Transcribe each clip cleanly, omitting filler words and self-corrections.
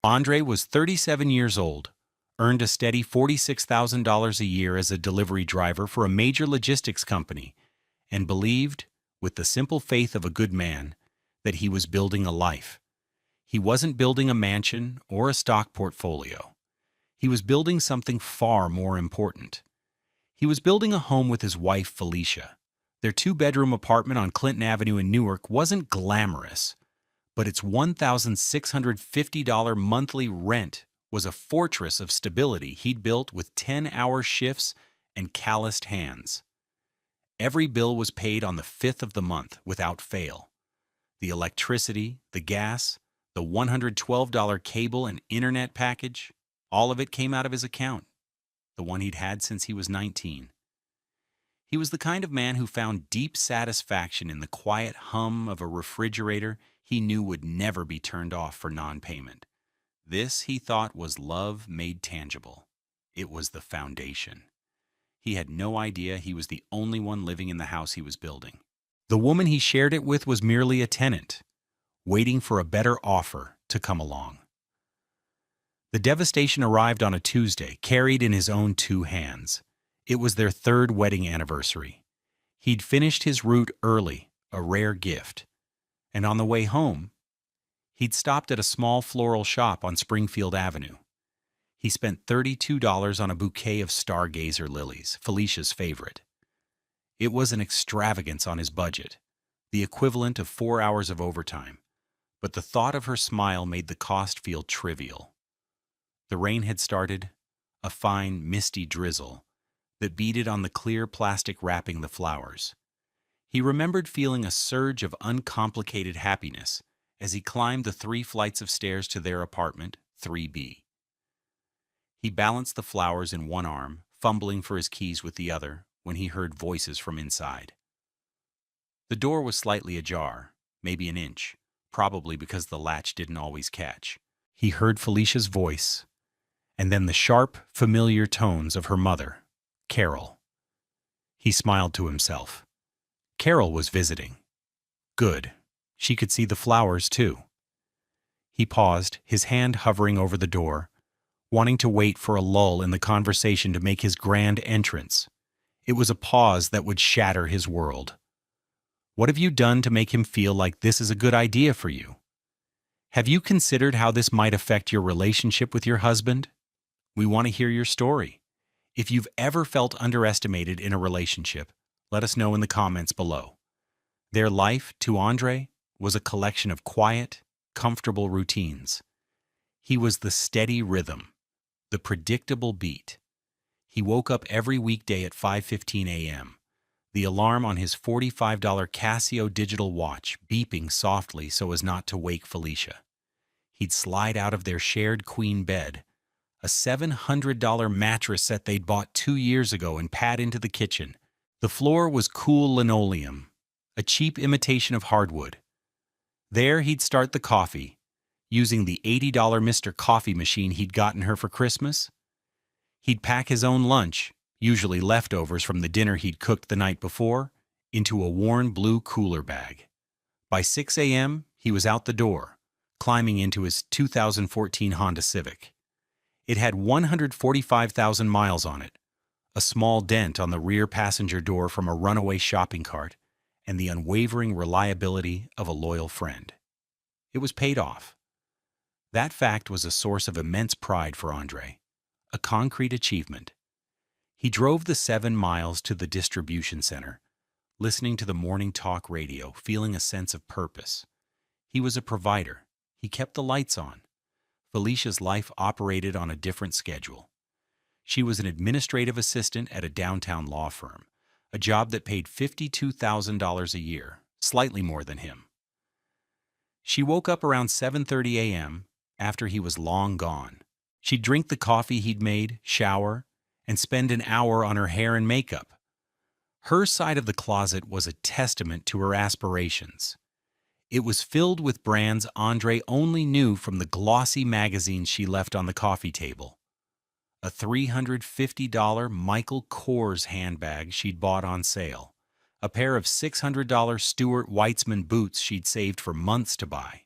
Andre was 37 years old, earned a steady $46,000 a year as a delivery driver for a major logistics company, and believed, with the simple faith of a good man, that he was building a life. He wasn't building a mansion or a stock portfolio. He was building something far more important. He was building a home with his wife, Felicia. Their two-bedroom apartment on Clinton Avenue in Newark wasn't glamorous, but its $1,650 monthly rent was a fortress of stability he'd built with 10-hour shifts and calloused hands. Every bill was paid on the 5th of the month without fail. The electricity, the gas, the $112 cable and internet package, all of it came out of his account, the one he'd had since he was 19. He was the kind of man who found deep satisfaction in the quiet hum of a refrigerator he knew would never be turned off for non-payment. This, he thought, was love made tangible. It was the foundation. He had no idea he was the only one living in the house he was building. The woman he shared it with was merely a tenant, waiting for a better offer to come along. The devastation arrived on a Tuesday, carried in his own two hands. It was their third wedding anniversary. He'd finished his route early, a rare gift. And on the way home, he'd stopped at a small floral shop on Springfield Avenue. He spent $32 on a bouquet of stargazer lilies, Felicia's favorite. It was an extravagance on his budget, the equivalent of 4 hours of overtime, but the thought of her smile made the cost feel trivial. The rain had started, a fine, misty drizzle that beaded on the clear plastic wrapping the flowers. He remembered feeling a surge of uncomplicated happiness as he climbed the 3 flights of stairs to their apartment, 3B. He balanced the flowers in one arm, fumbling for his keys with the other, when he heard voices from inside. The door was slightly ajar, maybe an inch, probably because the latch didn't always catch. He heard Felicia's voice, and then the sharp, familiar tones of her mother, Carol. He smiled to himself. Carol was visiting. Good. She could see the flowers, too. He paused, his hand hovering over the door, wanting to wait for a lull in the conversation to make his grand entrance. It was a pause that would shatter his world. What have you done to make him feel like this is a good idea for you? Have you considered how this might affect your relationship with your husband? We want to hear your story. If you've ever felt underestimated in a relationship, let us know in the comments below. Their life, to Andre, was a collection of quiet, comfortable routines. He was the steady rhythm, the predictable beat. He woke up every weekday at 5:15 a.m., the alarm on his $45 Casio digital watch beeping softly so as not to wake Felicia. He'd slide out of their shared queen bed, a $700 mattress set they'd bought 2 years ago, and pad into the kitchen. The floor was cool linoleum, a cheap imitation of hardwood. There he'd start the coffee, using the $80 Mr. Coffee machine he'd gotten her for Christmas. He'd pack his own lunch, usually leftovers from the dinner he'd cooked the night before, into a worn blue cooler bag. By 6 a.m., he was out the door, climbing into his 2014 Honda Civic. It had 145,000 miles on it, a small dent on the rear passenger door from a runaway shopping cart, and the unwavering reliability of a loyal friend. It was paid off. That fact was a source of immense pride for Andre, a concrete achievement. He drove the 7 miles to the distribution center, listening to the morning talk radio, feeling a sense of purpose. He was a provider. He kept the lights on. Felicia's life operated on a different schedule. She was an administrative assistant at a downtown law firm, a job that paid $52,000 a year, slightly more than him. She woke up around 7:30 a.m. after he was long gone. She'd drink the coffee he'd made, shower, and spend an hour on her hair and makeup. Her side of the closet was a testament to her aspirations. It was filled with brands Andre only knew from the glossy magazines she left on the coffee table. A $350 Michael Kors handbag she'd bought on sale, a pair of $600 Stuart Weitzman boots she'd saved for months to buy,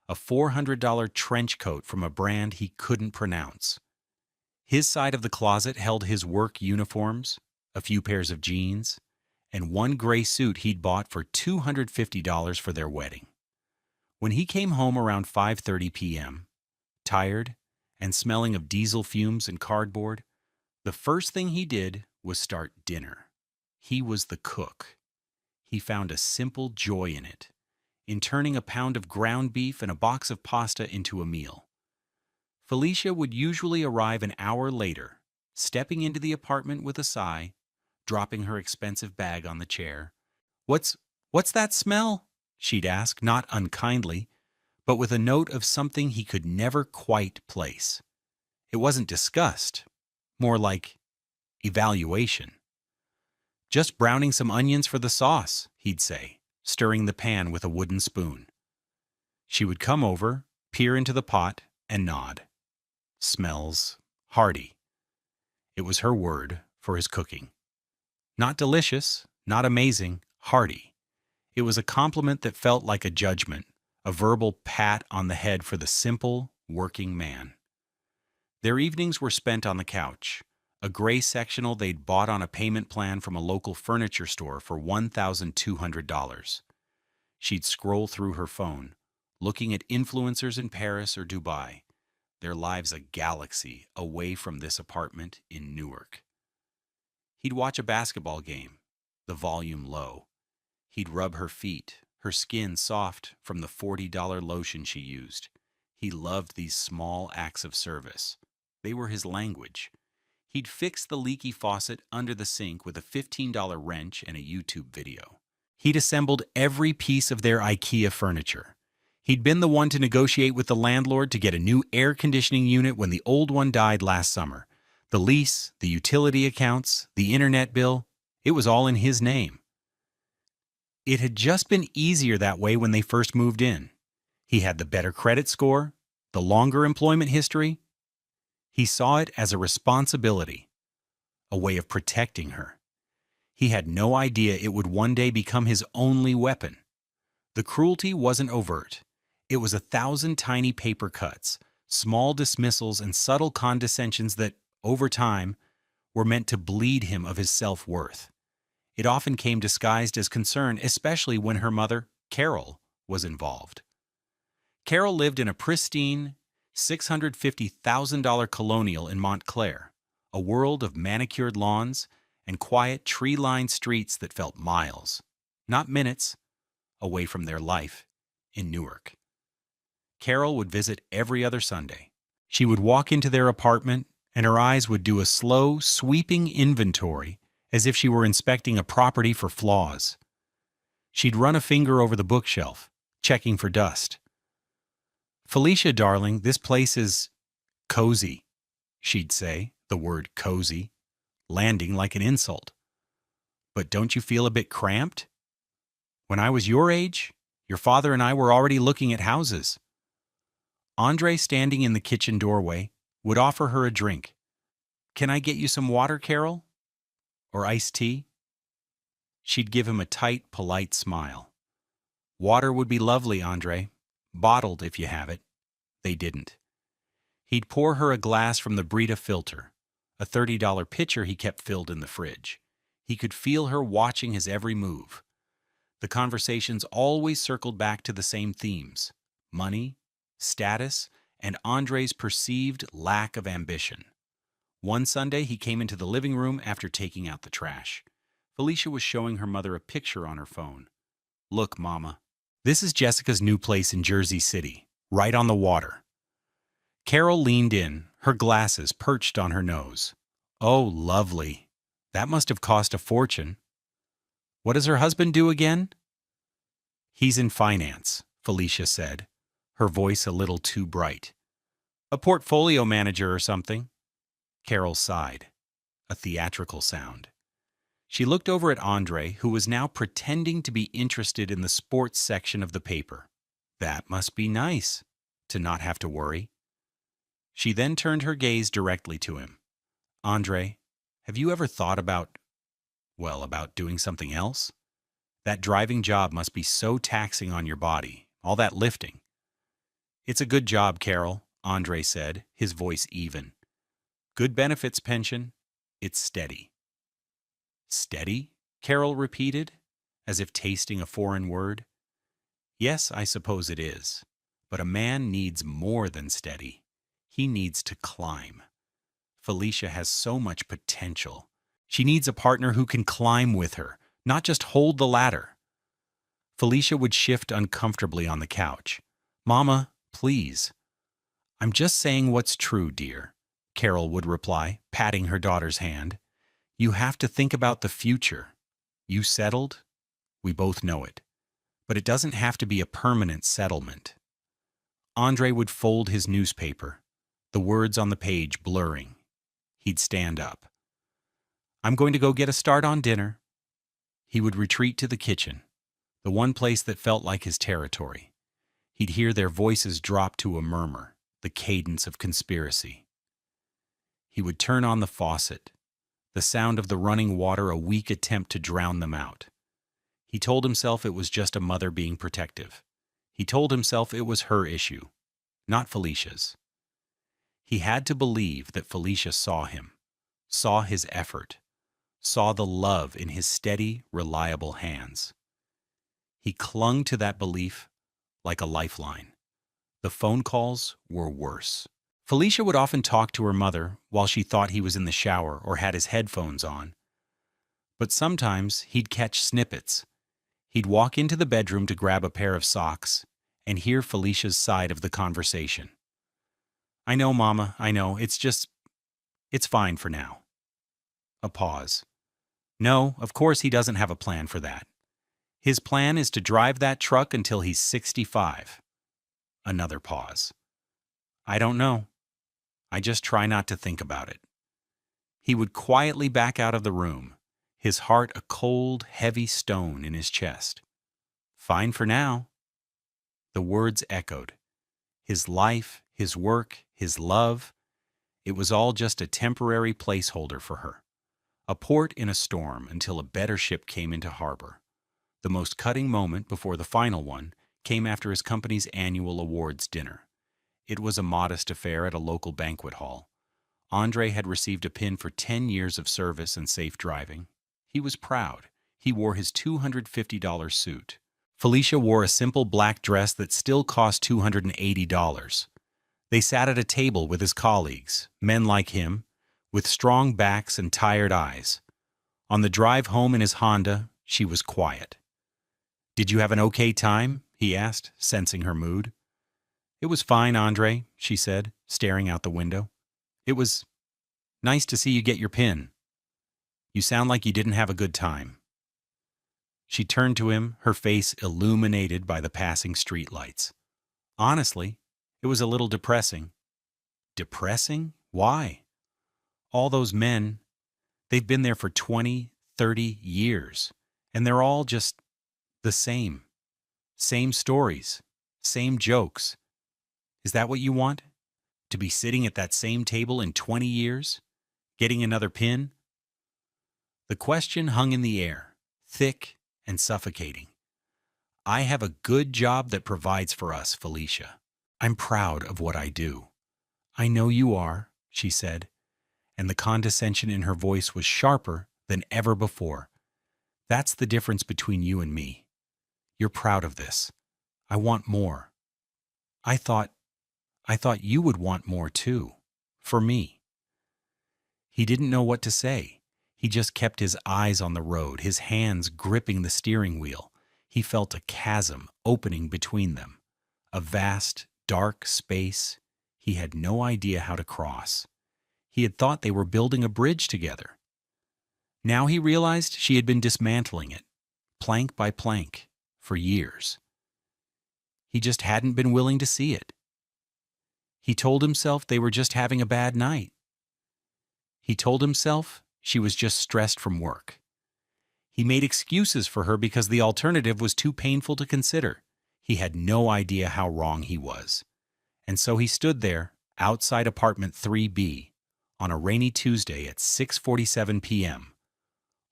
a $400 trench coat from a brand he couldn't pronounce. His side of the closet held his work uniforms, a few pairs of jeans, and one gray suit he'd bought for $250 for their wedding. When he came home around 5:30 p.m., tired and smelling of diesel fumes and cardboard, the first thing he did was start dinner. He was the cook. He found a simple joy in turning a pound of ground beef and a box of pasta into a meal. Felicia would usually arrive an hour later, stepping into the apartment with a sigh, dropping her expensive bag on the chair. What's that smell?" she'd ask, not unkindly, but with a note of something he could never quite place. It wasn't disgust, more like evaluation. "Just browning some onions for the sauce," he'd say, stirring the pan with a wooden spoon. She would come over, peer into the pot, and nod. "Smells hearty." It was her word for his cooking. Not delicious, not amazing, hearty. It was a compliment that felt like a judgment, a verbal pat on the head for the simple, working man. Their evenings were spent on the couch, a gray sectional they'd bought on a payment plan from a local furniture store for $1,200. She'd scroll through her phone, looking at influencers in Paris or Dubai, their lives a galaxy away from this apartment in Newark. He'd watch a basketball game, the volume low. He'd rub her feet, her skin soft from the $40 lotion she used. He loved these small acts of service. They were his language. He'd fix the leaky faucet under the sink with a $15 wrench and a YouTube video. He'd assembled every piece of their IKEA furniture. He'd been the one to negotiate with the landlord to get a new air conditioning unit when the old one died last summer. The lease, the utility accounts, the internet bill, it was all in his name. It had just been easier that way when they first moved in. He had the better credit score, the longer employment history. He saw it as a responsibility, a way of protecting her. He had no idea it would one day become his only weapon. The cruelty wasn't overt. It was 1,000 tiny paper cuts, small dismissals, and subtle condescensions that, over time, were meant to bleed him of his self-worth. It often came disguised as concern, especially when her mother, Carol, was involved. Carol lived in a pristine, $650,000 colonial in Montclair, a world of manicured lawns and quiet, tree-lined streets that felt miles, not minutes, away from their life in Newark. Carol would visit every other Sunday. She would walk into their apartment, and her eyes would do a slow, sweeping inventory as if she were inspecting a property for flaws. She'd run a finger over the bookshelf, checking for dust. "Felicia, darling, this place is cozy," she'd say, the word cozy, landing like an insult. "But don't you feel a bit cramped? When I was your age, your father and I were already looking at houses." Andre, standing in the kitchen doorway, would offer her a drink. "Can I get you some water, Carol? Or iced tea?" She'd give him a tight, polite smile. "Water would be lovely, Andre. Bottled, if you have it." They didn't. He'd pour her a glass from the Brita filter, a $30 pitcher he kept filled in the fridge. He could feel her watching his every move. The conversations always circled back to the same themes: money, status, and Andre's perceived lack of ambition. One Sunday, he came into the living room after taking out the trash. Felicia was showing her mother a picture on her phone. "Look, Mama, this is Jessica's new place in Jersey City, right on the water." Carol leaned in, her glasses perched on her nose. "Oh, lovely. That must have cost a fortune. What does her husband do again?" "He's in finance," Felicia said, her voice a little too bright. "A portfolio manager or something." Carol sighed, a theatrical sound. She looked over at Andre, who was now pretending to be interested in the sports section of the paper. That must be nice, to not have to worry. She then turned her gaze directly to him. "Andre, have you ever thought about doing something else? That driving job must be so taxing on your body, all that lifting." It's a good job, Carol, Andre said, his voice even. Good benefits pension. It's steady. Steady? Carol repeated, as if tasting a foreign word. Yes, I suppose it is. But a man needs more than steady. He needs to climb. Felicia has so much potential. She needs a partner who can climb with her, not just hold the ladder. Felicia would shift uncomfortably on the couch. Mama, please. I'm just saying what's true, dear, Carol would reply, patting her daughter's hand. You have to think about the future. You settled? We both know it. But it doesn't have to be a permanent settlement. Andre would fold his newspaper, the words on the page blurring. He'd stand up. I'm going to go get a start on dinner. He would retreat to the kitchen, the one place that felt like his territory. He'd hear their voices drop to a murmur, the cadence of conspiracy. He would turn on the faucet, the sound of the running water a weak attempt to drown them out. He told himself it was just a mother being protective. He told himself it was her issue, not Felicia's. He had to believe that Felicia saw him, saw his effort, saw the love in his steady, reliable hands. He clung to that belief like a lifeline. The phone calls were worse. Felicia would often talk to her mother while she thought he was in the shower or had his headphones on. But sometimes he'd catch snippets. He'd walk into the bedroom to grab a pair of socks and hear Felicia's side of the conversation. I know, Mama, I know. It's fine for now. A pause. No, of course he doesn't have a plan for that. His plan is to drive that truck until he's 65. Another pause. I don't know. I just try not to think about it. He would quietly back out of the room, his heart a cold, heavy stone in his chest. Fine for now. The words echoed. His life, his work, his love. It was all just a temporary placeholder for her. A port in a storm until a better ship came into harbor. The most cutting moment before the final one came after his company's annual awards dinner. It was a modest affair at a local banquet hall. Andre had received a pin for 10 years of service and safe driving. He was proud. He wore his $250 suit. Felicia wore a simple black dress that still cost $280. They sat at a table with his colleagues, men like him, with strong backs and tired eyes. On the drive home in his Honda, she was quiet. Did you have an okay time? He asked, sensing her mood. It was fine, Andre, she said, staring out the window. It was nice to see you get your pin. You sound like you didn't have a good time. She turned to him, her face illuminated by the passing streetlights. Honestly, it was a little depressing. Depressing? Why? All those men, they've been there for 20, 30 years, and they're all just the same. Same stories, same jokes. Is that what you want? To be sitting at that same table in 20 years? Getting another pin? The question hung in the air, thick and suffocating. I have a good job that provides for us, Felicia. I'm proud of what I do. I know you are, she said, and the condescension in her voice was sharper than ever before. That's the difference between you and me. You're proud of this. I want more. I thought you would want more too. For me. He didn't know what to say. He just kept his eyes on the road, his hands gripping the steering wheel. He felt a chasm opening between them. A vast, dark space he had no idea how to cross. He had thought they were building a bridge together. Now he realized she had been dismantling it, plank by plank, for years. He just hadn't been willing to see it. He told himself they were just having a bad night. He told himself she was just stressed from work. He made excuses for her because the alternative was too painful to consider. He had no idea how wrong he was. And so he stood there, outside apartment 3B, on a rainy Tuesday at 6:47 p.m.,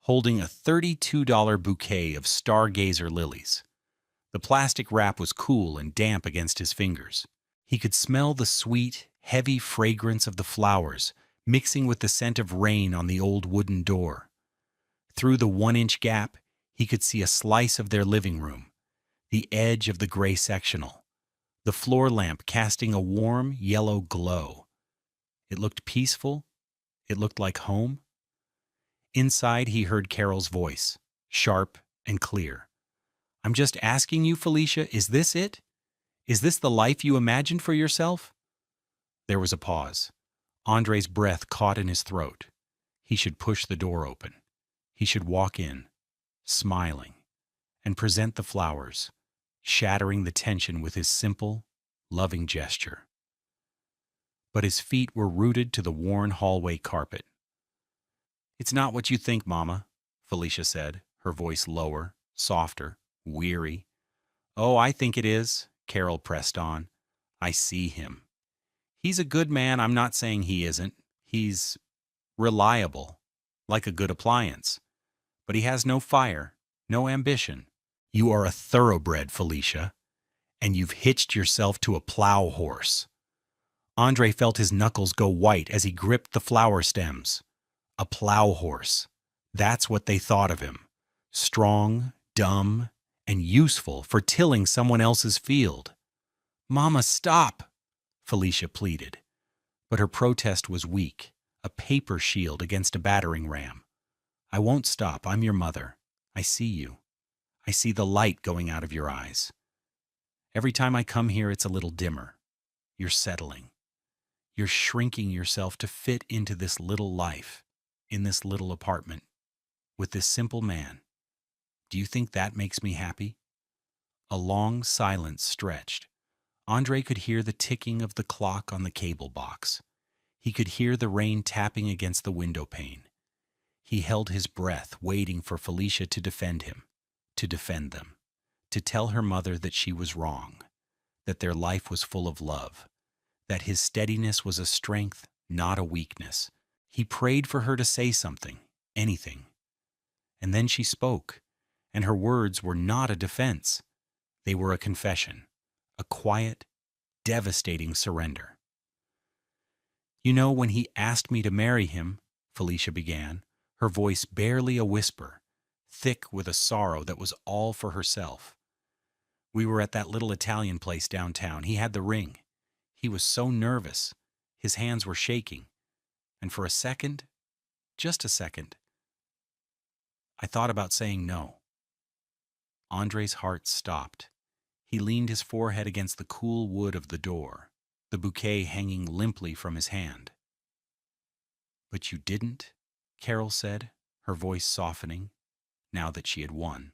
holding a $32 bouquet of stargazer lilies. The plastic wrap was cool and damp against his fingers. He could smell the sweet, heavy fragrance of the flowers mixing with the scent of rain on the old wooden door. Through the 1-inch gap, he could see a slice of their living room, the edge of the gray sectional, the floor lamp casting a warm yellow glow. It looked peaceful. It looked like home. Inside, he heard Carol's voice, sharp and clear. "I'm just asking you, Felicia, is this it? Is this the life you imagined for yourself?" There was a pause. Andre's breath caught in his throat. He should push the door open. He should walk in, smiling, and present the flowers, shattering the tension with his simple, loving gesture. But his feet were rooted to the worn hallway carpet. "It's not what you think, Mama," Felicia said, her voice lower, softer, weary. "Oh, I think it is," Carol pressed on. "I see him. He's a good man. I'm not saying he isn't. He's reliable, like a good appliance. But he has no fire, no ambition. You are a thoroughbred, Felicia, and you've hitched yourself to a plow horse." Andre felt his knuckles go white as he gripped the flower stems. A plow horse. That's what they thought of him. Strong, dumb, and useful for tilling someone else's field. "Mama, stop!" Felicia pleaded. But her protest was weak, a paper shield against a battering ram. "I won't stop. I'm your mother. I see you. I see the light going out of your eyes. Every time I come here, it's a little dimmer. You're settling. You're shrinking yourself to fit into this little life, in this little apartment, with this simple man. Do you think that makes me happy?" A long silence stretched. Andre could hear the ticking of the clock on the cable box. He could hear the rain tapping against the window pane. He held his breath, waiting for Felicia to defend him, to defend them, to tell her mother that she was wrong, that their life was full of love, that his steadiness was a strength, not a weakness. He prayed for her to say something, anything. And then she spoke, and her words were not a defense. They were a confession, a quiet, devastating surrender. "You know, when he asked me to marry him," Felicia began, her voice barely a whisper, thick with a sorrow that was all for herself. "We were at that little Italian place downtown. He had the ring. He was so nervous. His hands were shaking. And for a second, just a second, I thought about saying no." Andre's heart stopped. He leaned his forehead against the cool wood of the door, the bouquet hanging limply from his hand. "But you didn't?" Carol said, her voice softening, now that she had won.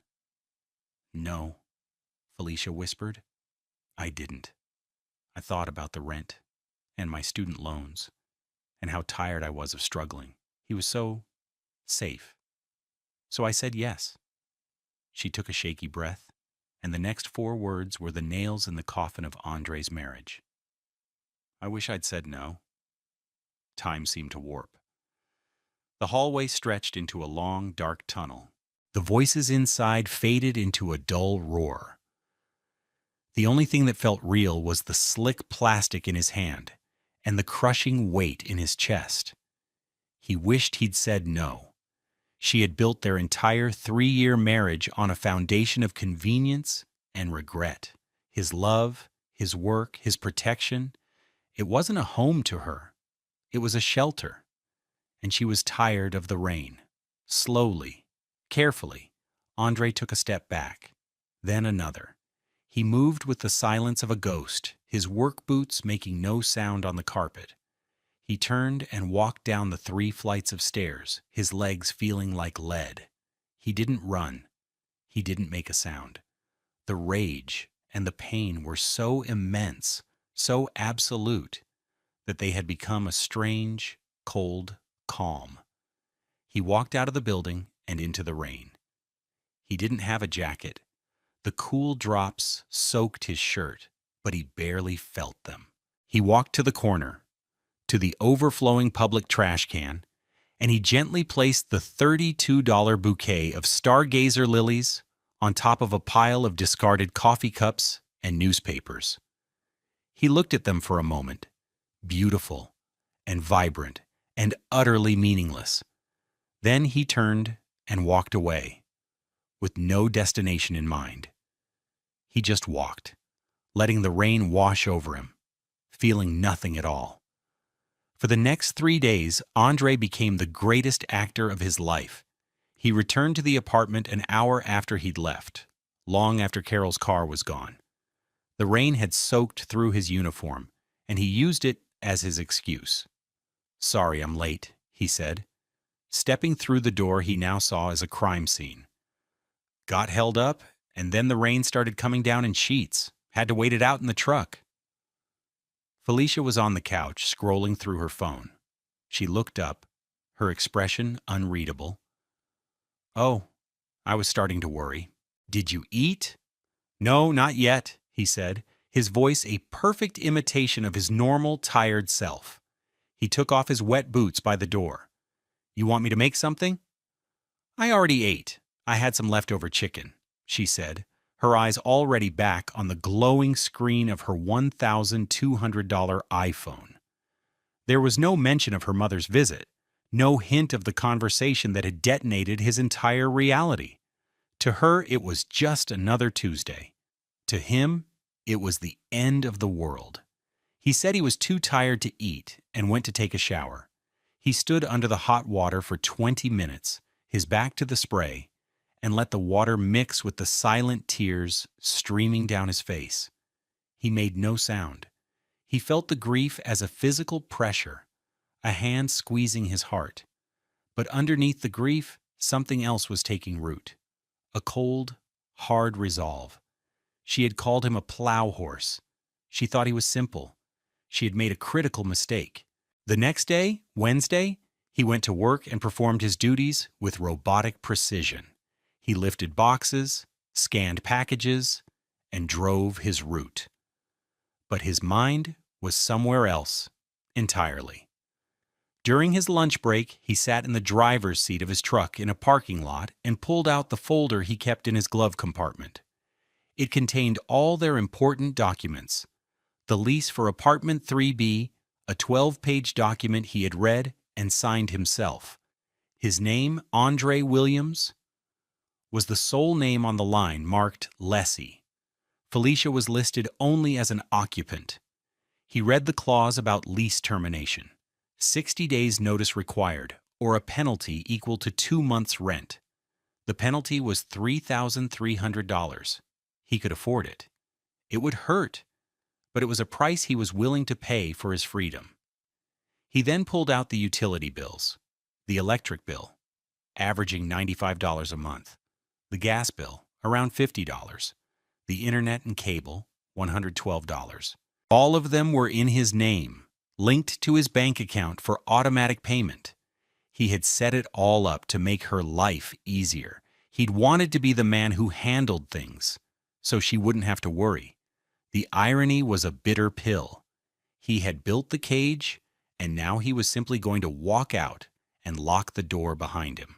"No," Felicia whispered. "I didn't. I thought about the rent, and my student loans, and how tired I was of struggling. He was so safe. So I said yes." She took a shaky breath, and the next 4 words were the nails in the coffin of Andre's marriage. "I wish I'd said no." Time seemed to warp. The hallway stretched into a long, dark tunnel. The voices inside faded into a dull roar. The only thing that felt real was the slick plastic in his hand and the crushing weight in his chest. He wished he'd said no. She had built their entire 3-year marriage on a foundation of convenience and regret. His love, his work, his protection. It wasn't a home to her. It was a shelter. And she was tired of the rain. Slowly, carefully, Andre took a step back, then another. He moved with the silence of a ghost, his work boots making no sound on the carpet. He turned and walked down the 3 flights of stairs, his legs feeling like lead. He didn't run. He didn't make a sound. The rage and the pain were so immense, so absolute, that they had become a strange, cold calm. He walked out of the building and into the rain. He didn't have a jacket. The cool drops soaked his shirt, but he barely felt them. He walked to the corner, to the overflowing public trash can, and he gently placed the $32 bouquet of stargazer lilies on top of a pile of discarded coffee cups and newspapers. He looked at them for a moment, beautiful and vibrant and utterly meaningless. Then he turned and walked away, with no destination in mind. He just walked, letting the rain wash over him, feeling nothing at all. For the next 3 days, Andre became the greatest actor of his life. He returned to the apartment an hour after he'd left, long after Carol's car was gone. The rain had soaked through his uniform, and he used it as his excuse. "Sorry I'm late," he said. Stepping through the door he now saw as a crime scene. Got held up, and then the rain started coming down in sheets. Had to wait it out in the truck. Felicia was on the couch, scrolling through her phone. She looked up, her expression unreadable. "Oh, I was starting to worry. Did you eat?" "No, not yet," he said, his voice a perfect imitation of his normal, tired self. He took off his wet boots by the door. "You want me to make something?" "I already ate. I had some leftover chicken," she said, her eyes already back on the glowing screen of her $1,200 iPhone. There was no mention of her mother's visit, no hint of the conversation that had detonated his entire reality. To her, it was just another Tuesday. To him, it was the end of the world. He said he was too tired to eat and went to take a shower. He stood under the hot water for 20 minutes, his back to the spray, and let the water mix with the silent tears streaming down his face. He made no sound. He felt the grief as a physical pressure, a hand squeezing his heart. But underneath the grief, something else was taking root. A cold, hard resolve. She had called him a plow horse. She thought he was simple. She had made a critical mistake. The next day, Wednesday, he went to work and performed his duties with robotic precision. He lifted boxes, scanned packages, and drove his route. But his mind was somewhere else entirely. During his lunch break, he sat in the driver's seat of his truck in a parking lot and pulled out the folder he kept in his glove compartment. It contained all their important documents. The lease for apartment 3B, a 12-page document he had read and signed himself. His name, Andre Williams, was the sole name on the line marked lessee. Felicia was listed only as an occupant. He read the clause about lease termination. 60 days notice required, or a penalty equal to 2 months' rent. The penalty was $3,300. He could afford it. It would hurt, but it was a price he was willing to pay for his freedom. He then pulled out the utility bills. The electric bill, averaging $95 a month. The gas bill, around $50. The internet and cable, $112. All of them were in his name, linked to his bank account for automatic payment. He had set it all up to make her life easier. He'd wanted to be the man who handled things, so she wouldn't have to worry. The irony was a bitter pill. He had built the cage, and now he was simply going to walk out and lock the door behind him.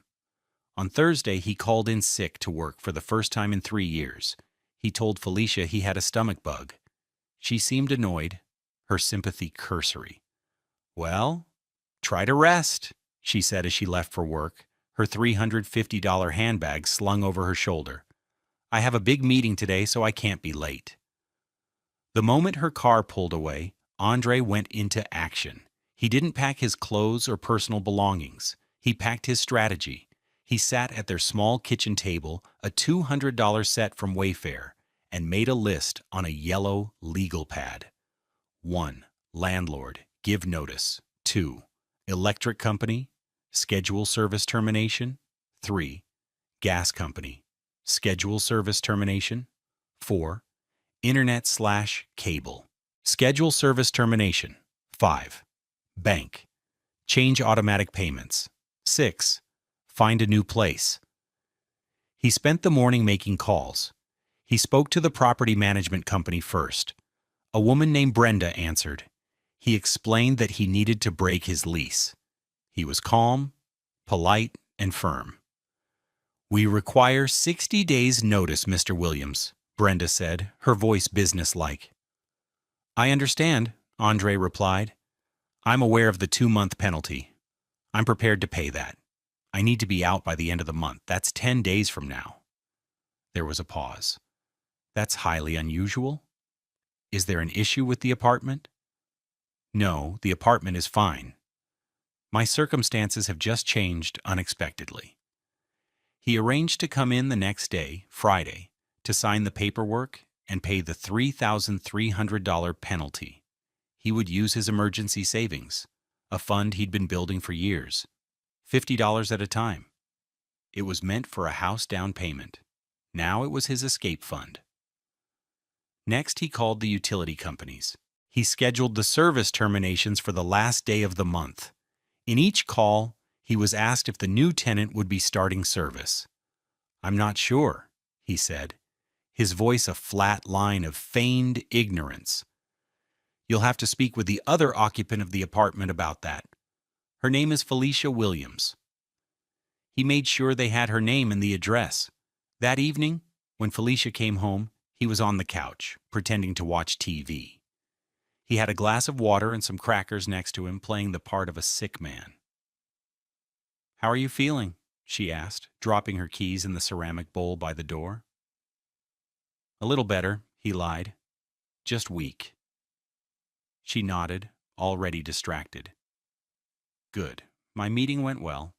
On Thursday, he called in sick to work for the first time in 3 years. He told Felicia he had a stomach bug. She seemed annoyed, her sympathy cursory. "Well, try to rest," she said as she left for work, her $350 handbag slung over her shoulder. "I have a big meeting today, so I can't be late." The moment her car pulled away, Andre went into action. He didn't pack his clothes or personal belongings. He packed his strategy. He sat at their small kitchen table, a $200 set from Wayfair, and made a list on a yellow legal pad. 1. Landlord, give notice. 2. Electric company, schedule service termination. 3. Gas company, schedule service termination. 4. Internet/cable, schedule service termination. 5. Bank, change automatic payments. 6. Find a new place. He spent the morning making calls. He spoke to the property management company first. A woman named Brenda answered. He explained that he needed to break his lease. He was calm, polite, and firm. "We require 60 days' notice, Mr. Williams," Brenda said, her voice businesslike. I understand, Andre replied. I'm aware of the 2-month penalty. I'm prepared to pay that. I need to be out by the end of the month. That's 10 days from now. There was a pause. That's highly unusual. Is there an issue with the apartment? No, the apartment is fine. My circumstances have just changed unexpectedly. He arranged to come in the next day, Friday, to sign the paperwork and pay the $3,300 penalty. He would use his emergency savings, a fund he'd been building for years, $50 at a time. It was meant for a house down payment. Now it was his escape fund. Next, he called the utility companies. He scheduled the service terminations for the last day of the month. In each call, he was asked if the new tenant would be starting service. I'm not sure, he said, his voice a flat line of feigned ignorance. You'll have to speak with the other occupant of the apartment about that. Her name is Felicia Williams. He made sure they had her name and the address. That evening, when Felicia came home, he was on the couch, pretending to watch TV. He had a glass of water and some crackers next to him, playing the part of a sick man. How are you feeling? She asked, dropping her keys in the ceramic bowl by the door. A little better, he lied. Just weak. She nodded, already distracted. Good. My meeting went well.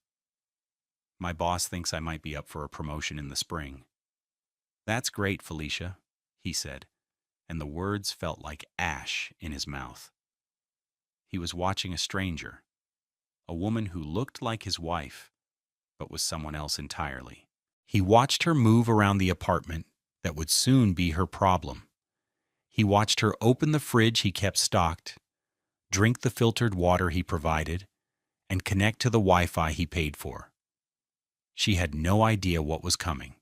My boss thinks I might be up for a promotion in the spring. That's great, Felicia, he said, and the words felt like ash in his mouth. He was watching a stranger, a woman who looked like his wife, but was someone else entirely. He watched her move around the apartment that would soon be her problem. He watched her open the fridge he kept stocked, drink the filtered water he provided, and connect to the Wi-Fi he paid for. She had no idea what was coming,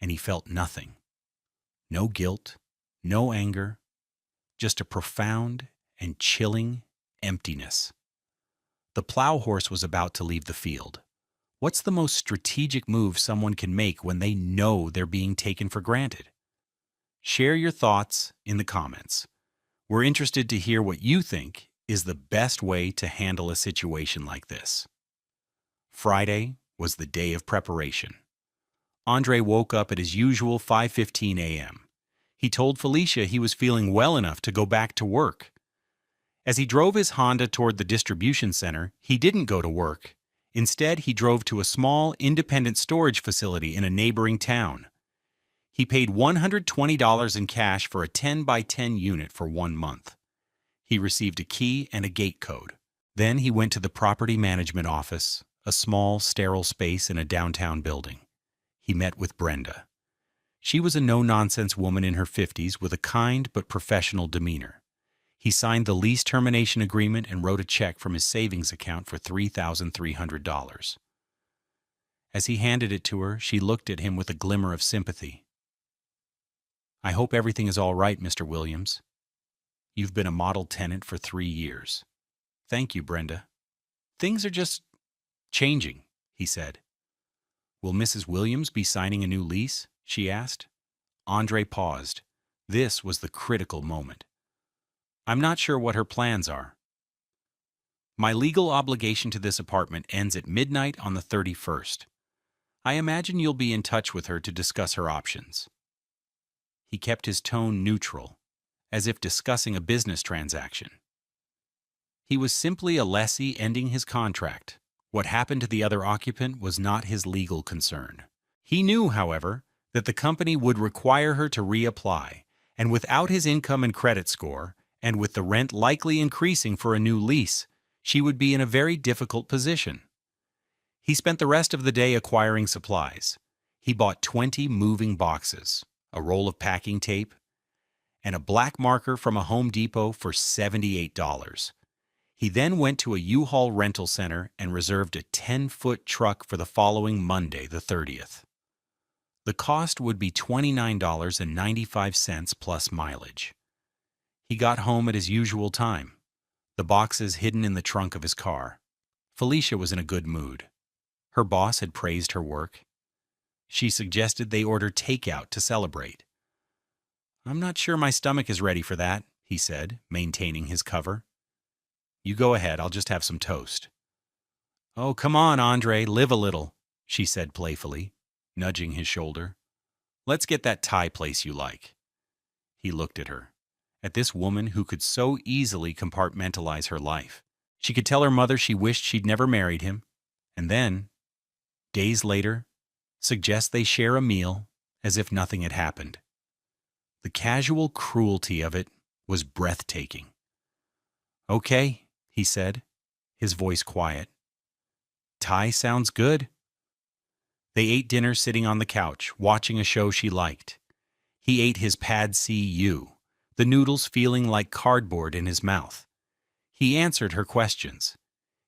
and he felt nothing. No guilt, no anger, just a profound and chilling emptiness. The plow horse was about to leave the field. What's the most strategic move someone can make when they know they're being taken for granted? Share your thoughts in the comments. We're interested to hear what you think is the best way to handle a situation like this. Friday was the day of preparation. Andre woke up at his usual 5:15 a.m. He told Felicia he was feeling well enough to go back to work. As he drove his Honda toward the distribution center, he didn't go to work. Instead, he drove to a small, independent storage facility in a neighboring town. He paid $120 in cash for a 10 by 10 unit for 1 month. He received a key and a gate code. Then he went to the property management office, a small, sterile space in a downtown building. He met with Brenda. She was a no-nonsense woman in her 50s with a kind but professional demeanor. He signed the lease termination agreement and wrote a check from his savings account for $3,300. As he handed it to her, she looked at him with a glimmer of sympathy. I hope everything is all right, Mr. Williams. You've been a model tenant for 3 years. Thank you, Brenda. Things are just changing, he said. Will Mrs. Williams be signing a new lease? She asked. Andre paused. This was the critical moment. I'm not sure what her plans are. My legal obligation to this apartment ends at midnight on the 31st. I imagine you'll be in touch with her to discuss her options. He kept his tone neutral, as if discussing a business transaction. He was simply a lessee ending his contract. What happened to the other occupant was not his legal concern. He knew, however, that the company would require her to reapply, and without his income and credit score, and with the rent likely increasing for a new lease, she would be in a very difficult position. He spent the rest of the day acquiring supplies. He bought 20 moving boxes, a roll of packing tape, and a black marker from a Home Depot for $78. He then went to a U-Haul rental center and reserved a 10-foot truck for the following Monday, the 30th. The cost would be $29.95 plus mileage. He got home at his usual time, the boxes hidden in the trunk of his car. Felicia was in a good mood. Her boss had praised her work. She suggested they order takeout to celebrate. I'm not sure my stomach is ready for that, he said, maintaining his cover. You go ahead, I'll just have some toast. Oh, come on, Andre, live a little, she said playfully, nudging his shoulder. Let's get that Thai place you like. He looked at her, at this woman who could so easily compartmentalize her life. She could tell her mother she wished she'd never married him, and then, days later, suggest they share a meal as if nothing had happened. The casual cruelty of it was breathtaking. Okay, he said, his voice quiet. Thai sounds good. They ate dinner sitting on the couch, watching a show she liked. He ate his Pad See Ew, the noodles feeling like cardboard in his mouth. He answered her questions.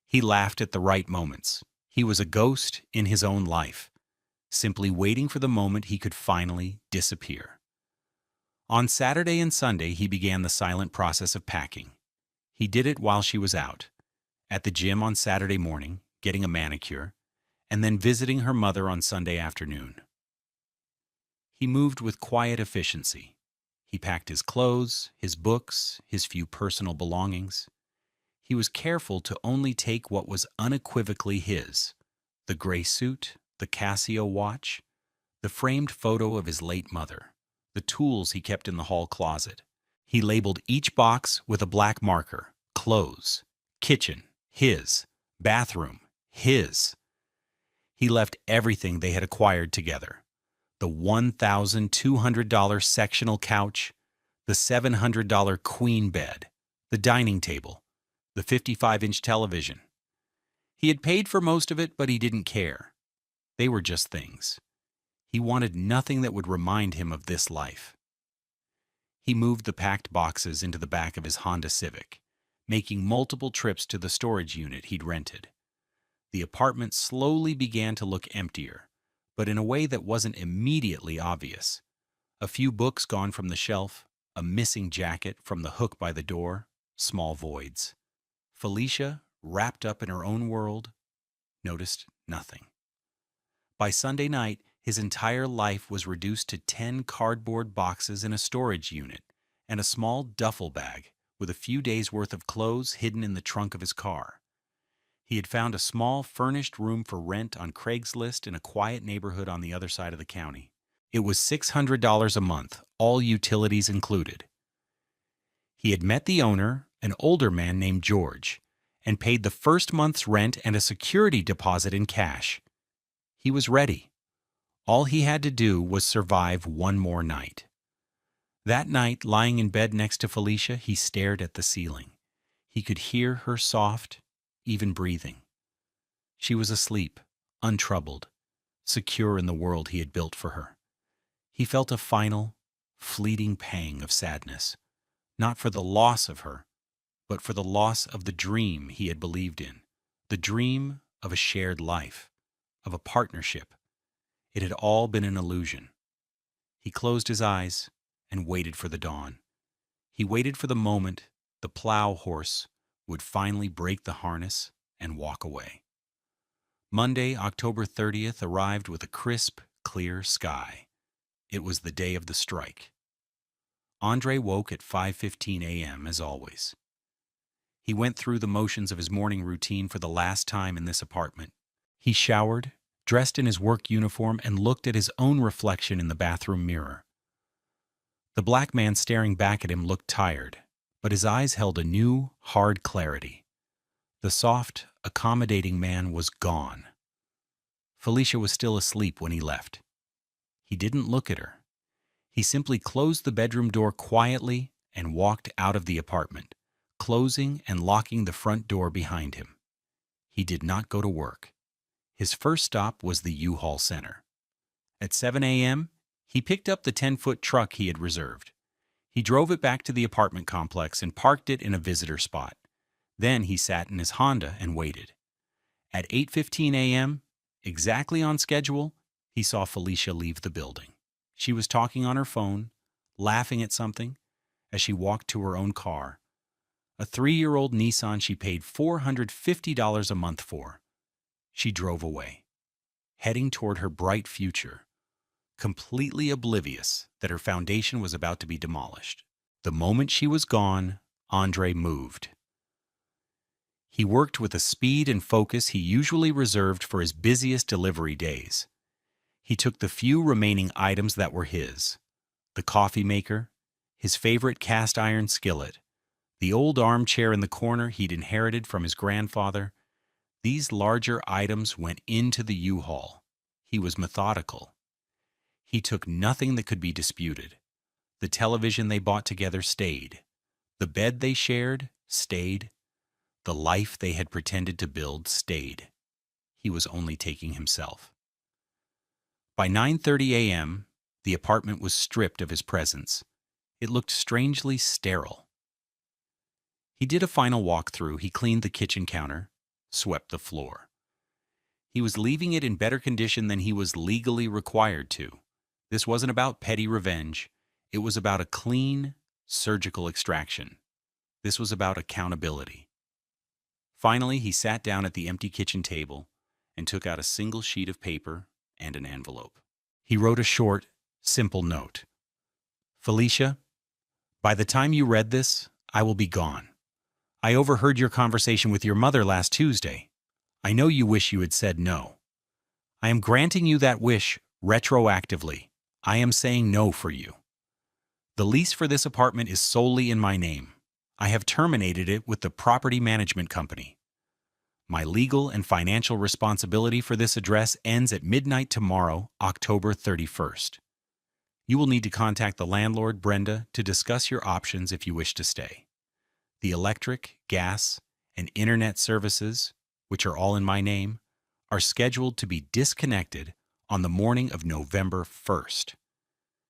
He laughed at the right moments. He was a ghost in his own life, simply waiting for the moment he could finally disappear. On Saturday and Sunday, he began the silent process of packing. He did it while she was out, at the gym on Saturday morning, getting a manicure, and then visiting her mother on Sunday afternoon. He moved with quiet efficiency. He packed his clothes, his books, his few personal belongings. He was careful to only take what was unequivocally his: the gray suit, the Casio watch, the framed photo of his late mother, the tools he kept in the hall closet. He labeled each box with a black marker: clothes, kitchen, his, bathroom, his. He left everything they had acquired together: the $1,200 sectional couch, the $700 queen bed, the dining table, the 55-inch television. He had paid for most of it, but he didn't care. They were just things. He wanted nothing that would remind him of this life. He moved the packed boxes into the back of his Honda Civic, making multiple trips to the storage unit he'd rented. The apartment slowly began to look emptier, but in a way that wasn't immediately obvious. A few books gone from the shelf, a missing jacket from the hook by the door, small voids. Felicia, wrapped up in her own world, noticed nothing. By Sunday night, his entire life was reduced to 10 cardboard boxes in a storage unit and a small duffel bag with a few days' worth of clothes hidden in the trunk of his car. He had found a small furnished room for rent on Craigslist in a quiet neighborhood on the other side of the county. It was $600 a month, all utilities included. He had met the owner, an older man named George, and paid the first month's rent and a security deposit in cash. He was ready. All he had to do was survive one more night. That night, lying in bed next to Felicia, he stared at the ceiling. He could hear her soft, even breathing. She was asleep, untroubled, secure in the world he had built for her. He felt a final, fleeting pang of sadness, not for the loss of her, but for the loss of the dream he had believed in, the dream of a shared life, of a partnership. It had all been an illusion. He closed his eyes and waited for the dawn. He waited for the moment the plow horse would finally break the harness and walk away. Monday, October 30th, arrived with a crisp, clear sky. It was the day of the strike. Andre woke at 5:15 a.m. as always. He went through the motions of his morning routine for the last time in this apartment. He showered, dressed in his work uniform, and looked at his own reflection in the bathroom mirror. The black man staring back at him looked tired, but his eyes held a new, hard clarity. The soft, accommodating man was gone. Felicia was still asleep when he left. He didn't look at her. He simply closed the bedroom door quietly and walked out of the apartment, closing and locking the front door behind him. He did not go to work. His first stop was the U-Haul Center. At 7 a.m., he picked up the 10-foot truck he had reserved. He drove it back to the apartment complex and parked it in a visitor spot. Then he sat in his Honda and waited. At 8:15 a.m., exactly on schedule, he saw Felicia leave the building. She was talking on her phone, laughing at something, as she walked to her own car, a 3-year-old Nissan she paid $450 a month for. She drove away, heading toward her bright future, completely oblivious that her foundation was about to be demolished. The moment she was gone, Andre moved. He worked with a speed and focus he usually reserved for his busiest delivery days. He took the few remaining items that were his: the coffee maker, his favorite cast iron skillet, the old armchair in the corner he'd inherited from his grandfather. These larger items went into the U-Haul. He was methodical. He took nothing that could be disputed. The television they bought together stayed. The bed they shared stayed. The life they had pretended to build stayed. He was only taking himself. By 9:30 a.m., the apartment was stripped of his presence. It looked strangely sterile. He did a final walkthrough. He cleaned the kitchen counter, swept the floor. He was leaving it in better condition than he was legally required to. This wasn't about petty revenge. It was about a clean, surgical extraction. This was about accountability. Finally, he sat down at the empty kitchen table and took out a single sheet of paper and an envelope. He wrote a short, simple note. Felicia, by the time you read this, I will be gone. I overheard your conversation with your mother last Tuesday. I know you wish you had said no. I am granting you that wish retroactively. I am saying no for you. The lease for this apartment is solely in my name. I have terminated it with the property management company. My legal and financial responsibility for this address ends at midnight tomorrow, October 31st. You will need to contact the landlord, Brenda, to discuss your options if you wish to stay. The electric, gas, and internet services, which are all in my name, are scheduled to be disconnected on the morning of November 1st.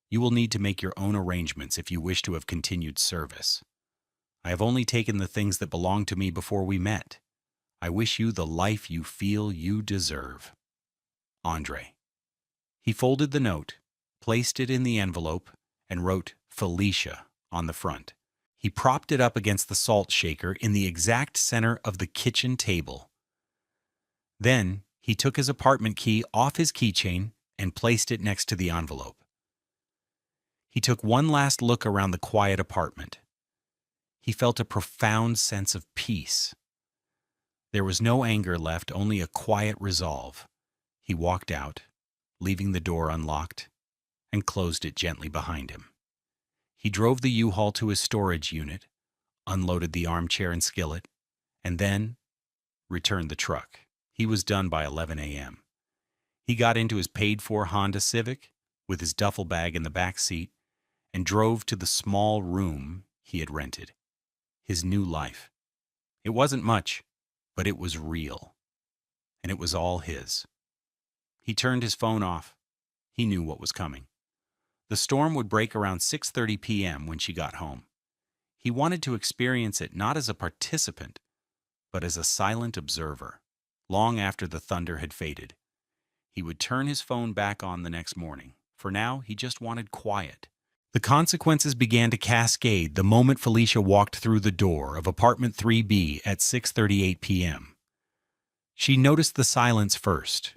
You will need to make your own arrangements if you wish to have continued service. I have only taken the things that belonged to me before we met. I wish you the life you feel you deserve. Andre. He folded the note, placed it in the envelope, and wrote Felicia on the front. He propped it up against the salt shaker in the exact center of the kitchen table. Then he took his apartment key off his keychain and placed it next to the envelope. He took one last look around the quiet apartment. He felt a profound sense of peace. There was no anger left, only a quiet resolve. He walked out, leaving the door unlocked, and closed it gently behind him. He drove the U-Haul to his storage unit, unloaded the armchair and skillet, and then returned the truck. He was done by 11 a.m. He got into his paid-for Honda Civic with his duffel bag in the back seat and drove to the small room he had rented. His new life. It wasn't much, but it was real. And it was all his. He turned his phone off. He knew what was coming. The storm would break around 6:30 p.m. when she got home. He wanted to experience it not as a participant, but as a silent observer, long after the thunder had faded. He would turn his phone back on the next morning. For now, he just wanted quiet. The consequences began to cascade the moment Felicia walked through the door of apartment 3B at 6:38 p.m. She noticed the silence first.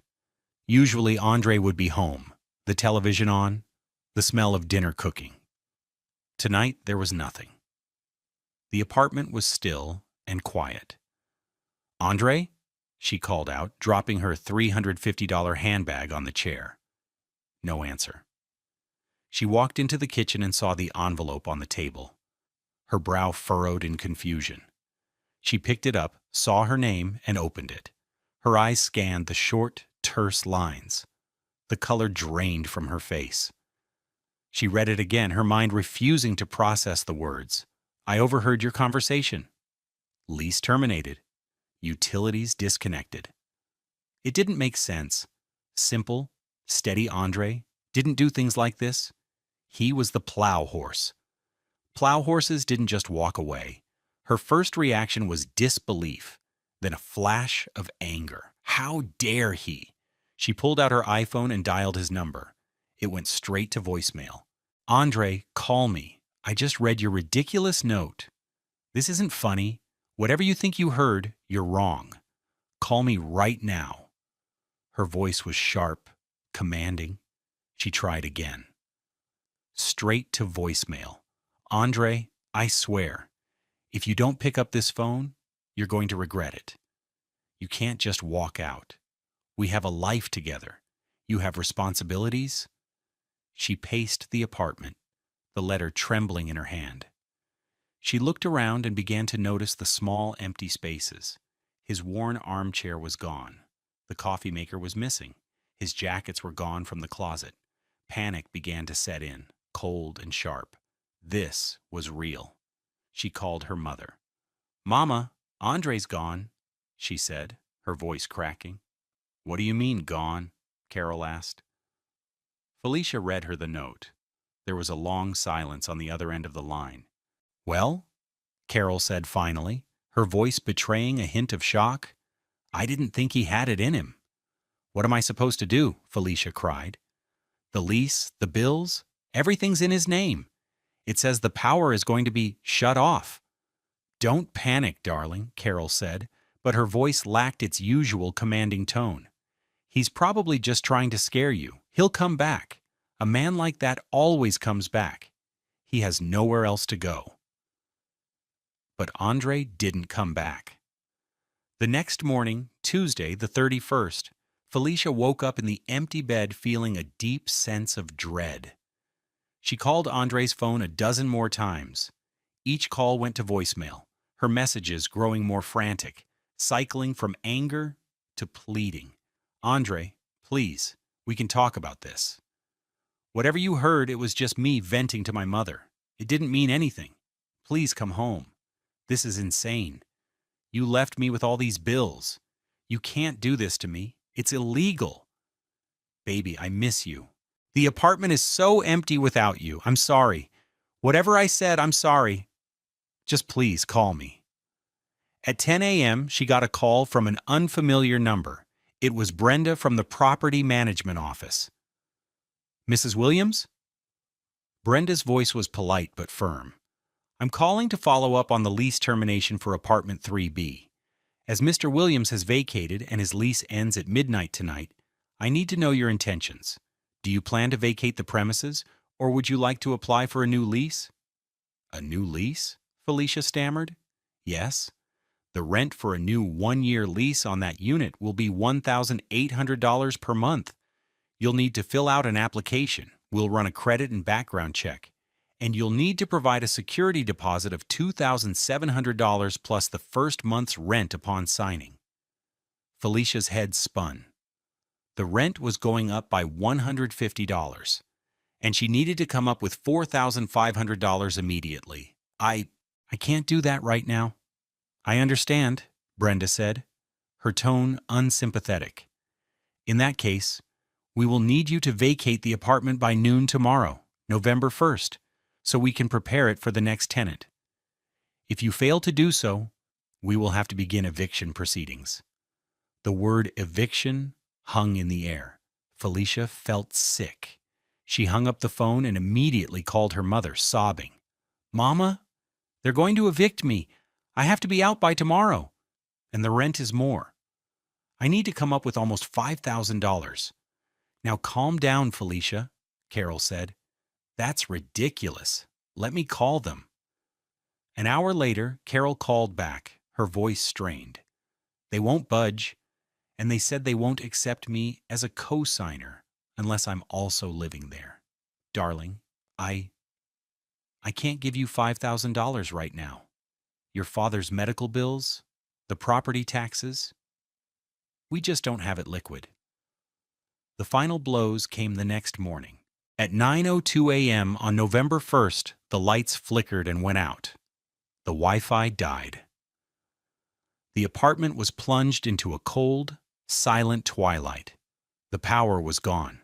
Usually Andre would be home, the television on, the smell of dinner cooking. Tonight there was nothing. The apartment was still and quiet. Andre? She called out, dropping her $350 handbag on the chair. No answer. She walked into the kitchen and saw the envelope on the table. Her brow furrowed in confusion. She picked it up, saw her name, and opened it. Her eyes scanned the short, terse lines. The color drained from her face. She read it again, her mind refusing to process the words. I overheard your conversation. Lease terminated. Utilities disconnected. It didn't make sense. Simple, steady Andre didn't do things like this. He was the plow horse. Plow horses didn't just walk away. Her first reaction was disbelief, then a flash of anger. How dare he? She pulled out her iPhone and dialed his number. It went straight to voicemail. Andre, call me. I just read your ridiculous note. This isn't funny. Whatever you think you heard, you're wrong. Call me right now. Her voice was sharp, commanding. She tried again. Straight to voicemail. Andre, I swear, if you don't pick up this phone, you're going to regret it. You can't just walk out. We have a life together. You have responsibilities." She paced the apartment, the letter trembling in her hand. She looked around and began to notice the small, empty spaces. His worn armchair was gone. The coffee maker was missing. His jackets were gone from the closet. Panic began to set in, cold and sharp. This was real. She called her mother. "Mama, Andre's gone," she said, her voice cracking. "What do you mean, gone?" Carol asked. Felicia read her the note. There was a long silence on the other end of the line. "Well?" Carol said finally, her voice betraying a hint of shock. "I didn't think he had it in him." "What am I supposed to do?" Felicia cried. "The lease, the bills, everything's in his name. It says the power is going to be shut off." "Don't panic, darling," Carol said, but her voice lacked its usual commanding tone. "He's probably just trying to scare you. He'll come back. A man like that always comes back. He has nowhere else to go." But Andre didn't come back. The next morning, Tuesday the 31st, Felicia woke up in the empty bed feeling a deep sense of dread. She called Andre's phone a dozen more times. Each call went to voicemail, her messages growing more frantic, cycling from anger to pleading. "Andre, please, we can talk about this. Whatever you heard, it was just me venting to my mother. It didn't mean anything. Please come home. This is insane. You left me with all these bills. You can't do this to me. It's illegal. Baby, I miss you. The apartment is so empty without you. I'm sorry. Whatever I said, I'm sorry. Just please call me." At 10 a.m., she got a call from an unfamiliar number. It was Brenda from the property management office. "Mrs. Williams?" Brenda's voice was polite but firm. "I'm calling to follow up on the lease termination for apartment 3B. As Mr. Williams has vacated and his lease ends at midnight tonight, I need to know your intentions. Do you plan to vacate the premises, or would you like to apply for a new lease?" "A new lease?" Felicia stammered. "Yes. The rent for a new one-year lease on that unit will be $1,800 per month. You'll need to fill out an application. We'll run a credit and background check. And you'll need to provide a security deposit of $2,700 plus the first month's rent upon signing." Felicia's head spun. The rent was going up by $150, and she needed to come up with $4,500 immediately. I can't do that right now." "I understand," Brenda said, her tone unsympathetic. "In that case, we will need you to vacate the apartment by noon tomorrow, November 1st, so we can prepare it for the next tenant. If you fail to do so, we will have to begin eviction proceedings." The word eviction hung in the air. Felicia felt sick. She hung up the phone and immediately called her mother, sobbing. "Mama, they're going to evict me. I have to be out by tomorrow. And the rent is more. I need to come up with almost $5,000. "Now calm down, Felicia," Carol said. "That's ridiculous. Let me call them." An hour later, Carol called back, her voice strained. "They won't budge, and they said they won't accept me as a co-signer unless I'm also living there. Darling, I can't give you $5,000 right now. Your father's medical bills, the property taxes, we just don't have it liquid." The final blows came the next morning. At 9:02 a.m. on November 1st, the lights flickered and went out. The Wi-Fi died. The apartment was plunged into a cold, silent twilight. The power was gone.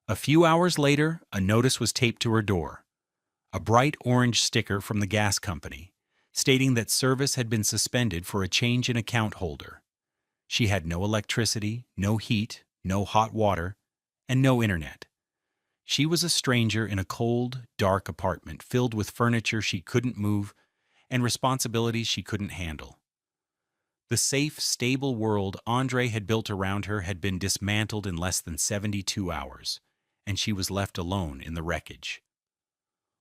A few hours later, a notice was taped to her door. A bright orange sticker from the gas company, stating that service had been suspended for a change in account holder. She had no electricity, no heat, no hot water, and no internet. She was a stranger in a cold, dark apartment filled with furniture she couldn't move and responsibilities she couldn't handle. The safe, stable world Andre had built around her had been dismantled in less than 72 hours, and she was left alone in the wreckage.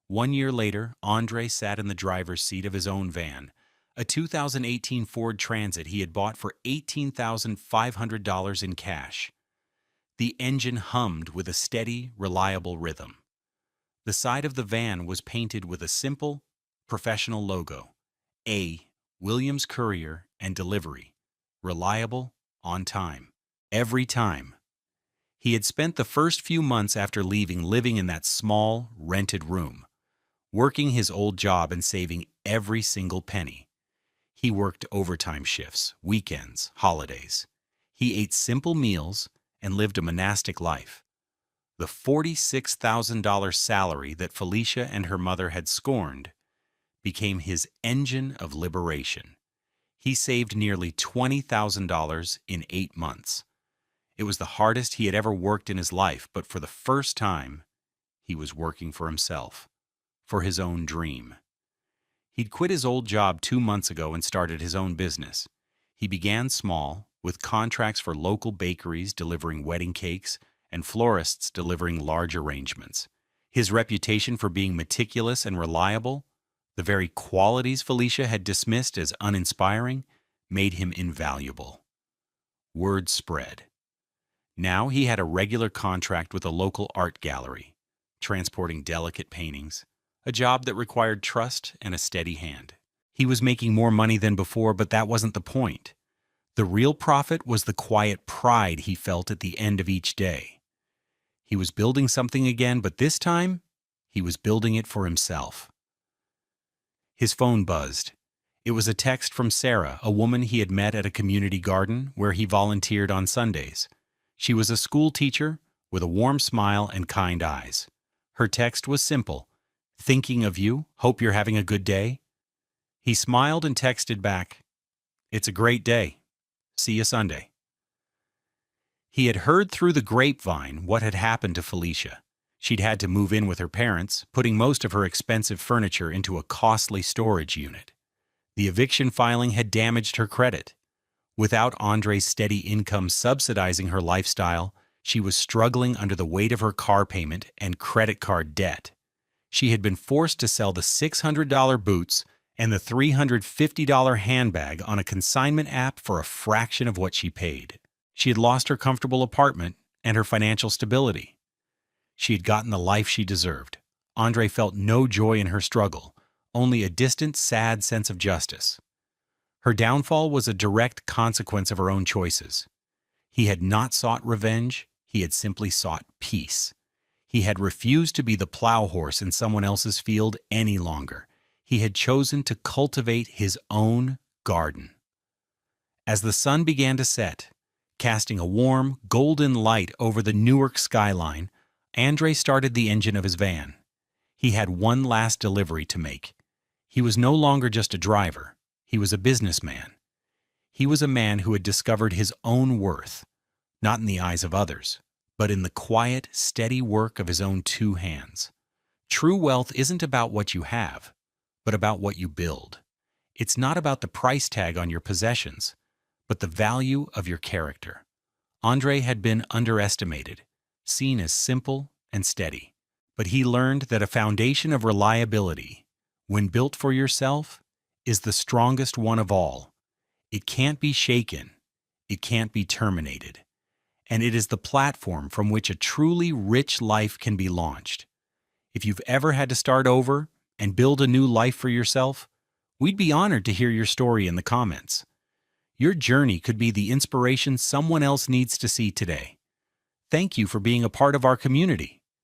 1 year later, Andre sat in the driver's seat of his own van, a 2018 Ford Transit he had bought for $18,500 in cash. The engine hummed with a steady, reliable rhythm. The side of the van was painted with a simple, professional logo: A. Williams Courier and Delivery. Reliable, on time. Every time. He had spent the first few months after leaving living in that small, rented room, working his old job and saving every single penny. He worked overtime shifts, weekends, holidays. He ate simple meals and lived a monastic life. The $46,000 salary that Felicia and her mother had scorned became his engine of liberation. He saved nearly $20,000 in 8 months. It was the hardest he had ever worked in his life, but for the first time, he was working for himself, for his own dream. He'd quit his old job 2 months ago and started his own business. He began small, with contracts for local bakeries delivering wedding cakes and florists delivering large arrangements. His reputation for being meticulous and reliable, the very qualities Felicia had dismissed as uninspiring, made him invaluable. Word spread. Now he had a regular contract with a local art gallery, transporting delicate paintings, a job that required trust and a steady hand. He was making more money than before, but that wasn't the point. The real profit was the quiet pride he felt at the end of each day. He was building something again, but this time, he was building it for himself. His phone buzzed. It was a text from Sarah, a woman he had met at a community garden where he volunteered on Sundays. She was a school teacher with a warm smile and kind eyes. Her text was simple: "Thinking of you, hope you're having a good day." He smiled and texted back, "It's a great day. See you Sunday." He had heard through the grapevine what had happened to Felicia. She'd had to move in with her parents, putting most of her expensive furniture into a costly storage unit. The eviction filing had damaged her credit. Without Andre's steady income subsidizing her lifestyle, she was struggling under the weight of her car payment and credit card debt. She had been forced to sell the $600 boots and the $350 handbag on a consignment app for a fraction of what she paid. She had lost her comfortable apartment and her financial stability. She had gotten the life she deserved. Andre felt no joy in her struggle, only a distant, sad sense of justice. Her downfall was a direct consequence of her own choices. He had not sought revenge, he had simply sought peace. He had refused to be the plow horse in someone else's field any longer. He had chosen to cultivate his own garden. As the sun began to set, casting a warm, golden light over the Newark skyline, Andre started the engine of his van. He had one last delivery to make. He was no longer just a driver. He was a businessman. He was a man who had discovered his own worth, not in the eyes of others, but in the quiet, steady work of his own 2 hands. True wealth isn't about what you have, but about what you build. It's not about the price tag on your possessions, but the value of your character. Andre had been underestimated, seen as simple and steady, but he learned that a foundation of reliability, when built for yourself, is the strongest one of all. It can't be shaken, it can't be terminated, and it is the platform from which a truly rich life can be launched. If you've ever had to start over and build a new life for yourself, we'd be honored to hear your story in the comments. Your journey could be the inspiration someone else needs to see today. Thank you for being a part of our community.